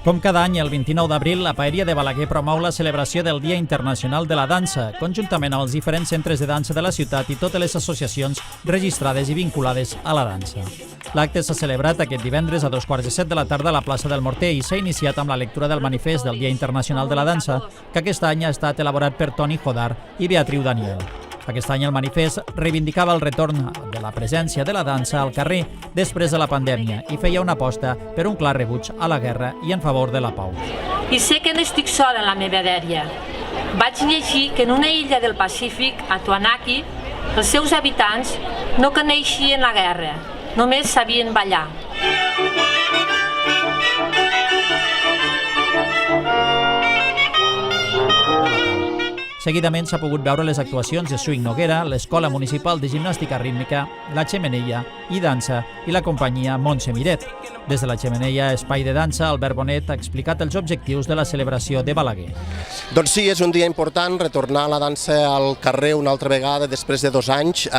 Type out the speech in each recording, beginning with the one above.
Com cada any, el 29 d'abril, la Paeria de Balaguer promou la celebració del Dia Internacional de la Dansa, conjuntament amb els diferents centres de dansa de la ciutat i totes les associacions registrades i vinculades a la dansa. L'acte s'ha celebrat aquest divendres a 2:15 de la tarda a la plaça del Morter i s'ha iniciat amb la lectura del manifest del Dia Internacional de la Dansa, que aquest any ha estat elaborat per Toni Jodar i Beatriu Daniel. Aquest any el manifest reivindicava el retorn de la presència de la dansa al carrer després de la pandèmia i feia una aposta per un clar rebuig a la guerra i en favor de la pau. I sé que no estic sola en la meva dèria. Vaig llegir que en una illa del Pacífic, a Tuanaki, els seus habitants no coneixien la guerra, només sabien ballar. Seguidament s'ha pogut veure les actuacions de Swing Noguera, l'Escola Municipal de Gimnàstica Rítmica, la Xemeneia i Dansa i la companyia Montse Miret. Des de la Xemeneia Espai de Dansa, Albert Bonet ha explicat els objectius de la celebració de Balaguer. Doncs sí, és un dia important retornar la dansa al carrer una altra vegada després de 2 anys.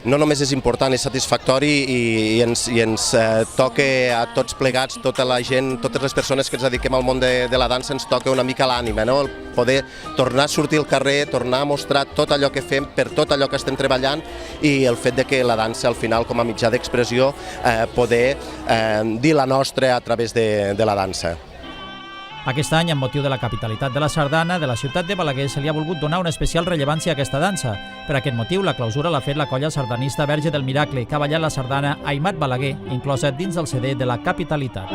No només és important, és satisfactori i ens toca a tots plegats, tota la gent, totes les persones que ens dediquem al món de la dansa, ens toca una mica l'ànima, no? El poder tornar a sortir al carrer, tornar a mostrar tot allò que fem, per tot allò que estem treballant i el fet de que la dansa al final com a mitjà d'expressió poder dir la nostra a través de la dansa. Aquest any, amb motiu de la capitalitat de la sardana de la ciutat de Balaguer, se li ha volgut donar una especial rellevància a aquesta dansa. Per aquest motiu, la clausura l'ha fet la colla sardanista Verge del Miracle, que ha ballat la sardana Aimat Balaguer, inclosa dins del CD de la capitalitat.